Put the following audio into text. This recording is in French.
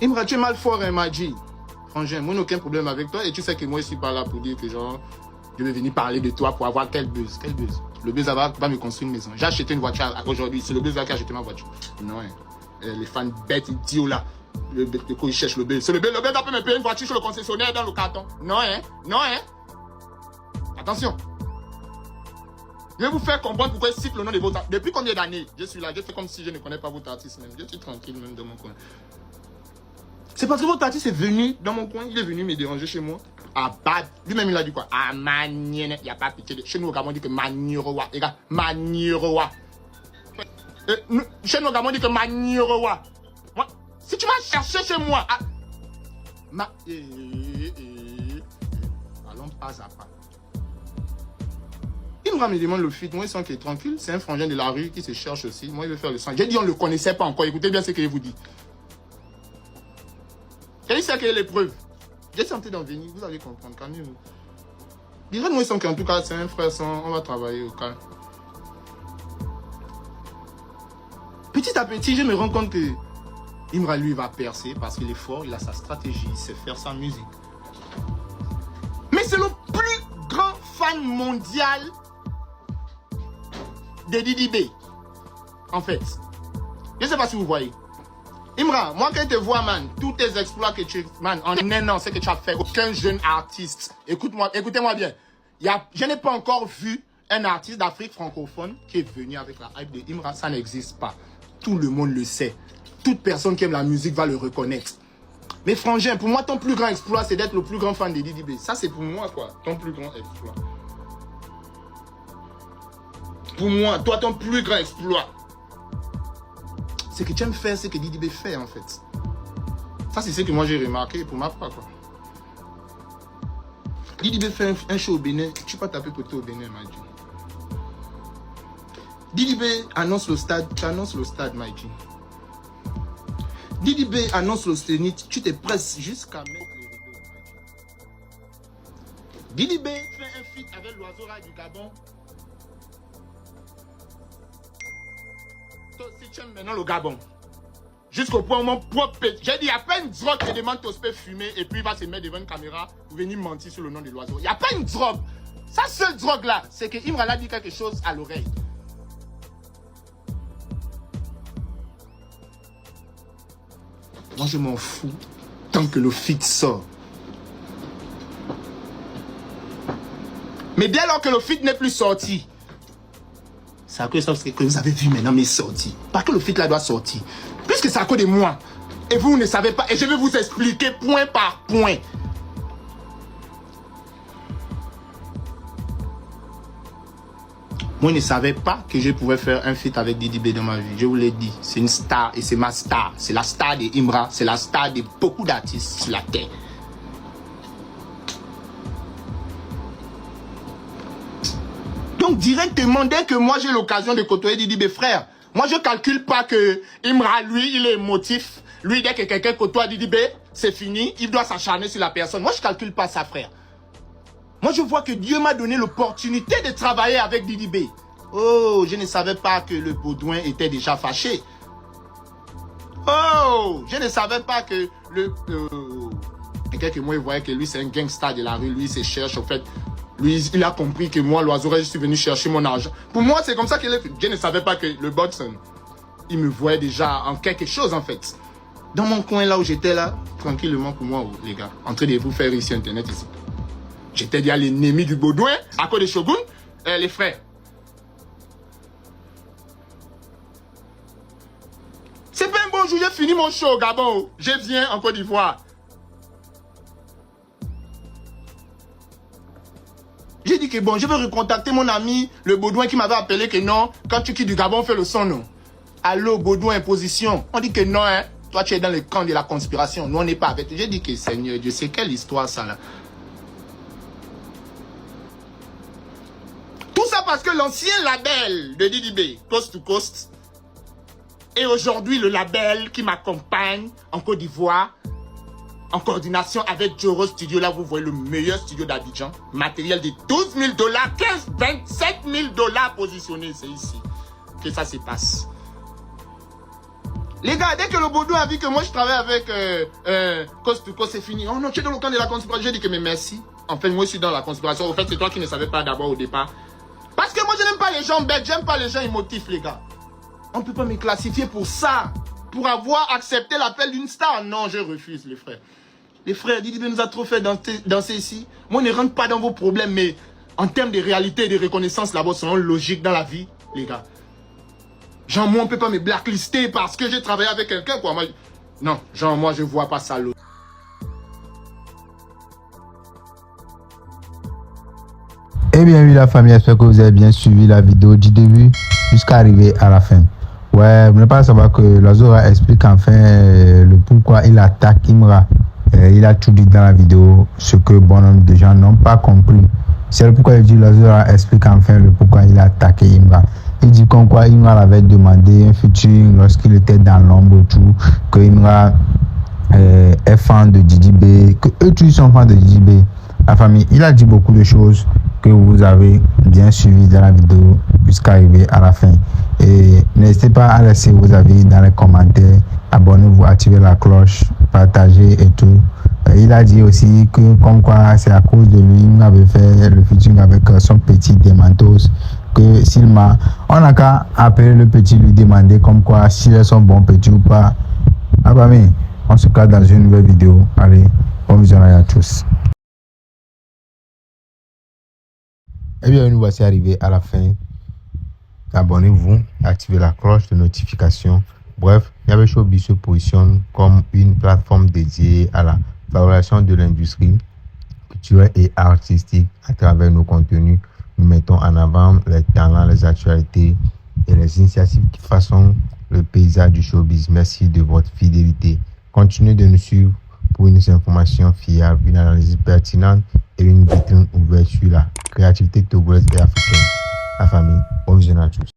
Imra, tu es mal fort, hein, Maji. Frangin, moi, aucun problème avec toi. Et tu sais que moi, je suis pas là pour dire que genre, je vais venir parler de toi pour avoir quel buzz. Quel buzz? Le buzz va me construire une maison. J'ai acheté une voiture aujourd'hui. C'est le buzz qui a acheté ma voiture. Non, hein. Les fans bêtes, idiots là. Le coup, ils cherchent le buzz. C'est le buzz va me payer une voiture sur le concessionnaire dans le carton. Non, hein. Non, hein. Attention. Je vais vous faire comprendre pourquoi je cite le nom de votre artiste. Depuis combien d'années je suis là? Je fais comme si je ne connais pas votre artiste même. Je suis tranquille même dans mon coin. C'est parce que votre artiste est venu dans mon coin. Il est venu me déranger chez moi. Ah, bad. Lui-même, il a dit quoi? Ah, manienne. Il n'y a pas pitié. Chez nous, au Gabon, on dit que manirowa. Les gars, manirowa. Chez nous, au Gabon, on dit que manirowa. Si tu vas chercher chez moi. Ah, allons pas à pas. Il me demande le feat. Moi, il sent qu'il est tranquille. C'est un frangin de la rue qui se cherche aussi. Moi, il veut faire le sang. J'ai dit, on ne le connaissait pas encore. Écoutez bien ce que je vous dis. Quelle est les preuves? J'ai tenté d'en venir. Vous allez comprendre. Calmez-vous. Dites-moi, ils sont qu'en tout cas, c'est un frère sans. On va travailler au calme. Petit à petit, je me rends compte que Imra, lui, va percer parce qu'il est fort. Il a sa stratégie. Il sait faire sa musique. Mais c'est le plus grand fan mondial de Didi B. En fait. Je ne sais pas si vous voyez. Imra, moi quand je te vois, man, tous tes exploits que tu... Man, en un an, c'est que tu as fait. Aucun jeune artiste. Écoutez-moi bien. Je n'ai pas encore vu un artiste d'Afrique francophone qui est venu avec la hype de Imra. Ça n'existe pas. Tout le monde le sait. Toute personne qui aime la musique va le reconnaître. Mais frangin, pour moi, ton plus grand exploit, c'est d'être le plus grand fan de Didi B. Ça, c'est pour moi, quoi. Ton plus grand exploit. Pour moi, toi, ton plus grand exploit. Ce que tu aimes faire, c'est que Didi B fait, en fait. Ça, c'est ce que moi, j'ai remarqué pour ma part, quoi. Didi B fait un show au Bénin. Tu peux pas taper côté au Bénin, Maïji. Didi B annonce le stade. Tu annonces le stade, Maïji. Didi B annonce le Zénith. Tu te presses jusqu'à mettre les rideaux, Maïji. Didi B fait un feat avec l'oiseau rare du Gabon. Si tu aimes maintenant le Gabon, jusqu'au point où mon propre... J'ai dit, il n'y a pas une drogue qui demande Tospe fumer et puis il va se mettre devant une caméra pour venir mentir sur le nom de l'oiseau. Il n'y a pas une drogue. Sa seule drogue là, c'est que Imra a dit quelque chose à l'oreille. Moi je m'en fous tant que le feat sort. Mais dès lors que le feat n'est plus sorti, c'est à cause que vous avez vu maintenant mes sorties. Pas que le feat là doit sortir. Puisque c'est à cause de moi. Et vous ne savez pas. Et je vais vous expliquer point par point. Moi, je ne savais pas que je pouvais faire un feat avec Didi B dans ma vie. Je vous l'ai dit. C'est une star et c'est ma star. C'est la star de Imra. C'est la star de beaucoup d'artistes sur la terre. Donc directement, dès que moi j'ai l'occasion de côtoyer Didi B, frère, moi je calcule pas que Imra, lui, il est émotif. Lui, dès que quelqu'un côtoie Didi B, c'est fini, il doit s'acharner sur la personne. Moi je calcule pas ça, frère. Moi je vois que Dieu m'a donné l'opportunité de travailler avec Didi B. Oh, je ne savais pas que le Baudouin était déjà fâché. Oh, je ne savais pas que le... quelqu'un que moi il voyait que lui c'est un gangster de la rue, lui il se cherche, au fait... Lui, il a compris que moi, l'oiseau, je suis venu chercher mon argent. Pour moi, c'est comme ça qu'il est fait. Je ne savais pas que le Bodson, il me voyait déjà en quelque chose, en fait. Dans mon coin, là où j'étais, là, tranquillement pour moi, les gars, en train de vous faire ici Internet, ici. J'étais déjà l'ennemi du Baudouin, à cause des Shogun, les frères. C'est pas un bon jour, j'ai fini mon show au Gabon. Je viens en Côte d'Ivoire. J'ai dit que bon, je vais recontacter mon ami, le Baudouin qui m'avait appelé que non, quand tu quittes du Gabon, fais le son, non. Allô, Baudouin, position. On dit que non, hein. Toi, tu es dans le camp de la conspiration. Nous, on n'est pas avec. J'ai dit que Seigneur Dieu, c'est quelle histoire, ça, là. Tout ça parce que l'ancien label de Didi B, Coast to Coast, est aujourd'hui le label qui m'accompagne en Côte d'Ivoire, en coordination avec Joro Studio. Là, vous voyez le meilleur studio d'Abidjan. Matériel de 12 000 $, 27 000 $ positionnés. C'est ici que ça se passe. Les gars, dès que le Baudou a vu que moi je travaille avec Cause to Cause, c'est fini. Oh non, tu es dans le camp de la conspiration. J'ai dit que mais merci. En fait, moi je suis dans la conspiration. Au fait, c'est toi qui ne savais pas d'abord au départ. Parce que moi je n'aime pas les gens bêtes, j'aime pas les gens émotifs, les gars. On ne peut pas me classifier pour ça. Pour avoir accepté l'appel d'une star. Non, je refuse, les frères. Les frères, Didi B nous a trop fait danser ici. Moi, ne rentre pas dans vos problèmes, mais en termes de réalité et de reconnaissance, là-bas, selon logique dans la vie, les gars. Genre, moi, on ne peut pas me blacklister parce que j'ai travaillé avec quelqu'un, quoi. Moi, non, genre, moi, je ne vois pas ça, l'autre. Eh bien oui la famille, j'espère que vous avez bien suivi la vidéo du début jusqu'à arriver à la fin. Ouais, vous n'avez pas à savoir que Lazora explique enfin le pourquoi il attaque Imra. Il a tout dit dans la vidéo, ce que bon nombre de gens n'ont pas compris. C'est le pourquoi il dit Lazora explique enfin le pourquoi il a attaqué Imra. Il dit comme quoi Imra l'avait demandé un featuring lorsqu'il était dans l'ombre, tout, que Imra est fan de Didi B, que eux tous sont fans de Didi B. La famille, il a dit beaucoup de choses que vous avez bien suivi dans la vidéo jusqu'à arriver à la fin. Et n'hésitez pas à laisser vos avis dans les commentaires, abonnez-vous, activez la cloche, partagez et tout. Il a dit aussi que comme quoi c'est à cause de lui, il avait fait le featuring avec son petit Demantos, que s'il m'a, on n'a qu'à appeler le petit, lui demander comme quoi s'il est son bon petit ou pas. Ah bah mais on se capte dans une nouvelle vidéo. Allez, bon visionnage à tous. Eh bien, nous voici arrivés à la fin. Abonnez-vous, activez la cloche de notification. Bref, Yabé Showbiz se positionne comme une plateforme dédiée à la valorisation de l'industrie culturelle et artistique. À travers nos contenus, nous mettons en avant les talents, les actualités et les initiatives qui façonnent le paysage du showbiz. Merci de votre fidélité. Continuez de nous suivre pour une information fiable, une analyse pertinente et une vitrine ouverte sur la créativité togolaise et africaine. La famille, bon visionnage à tous.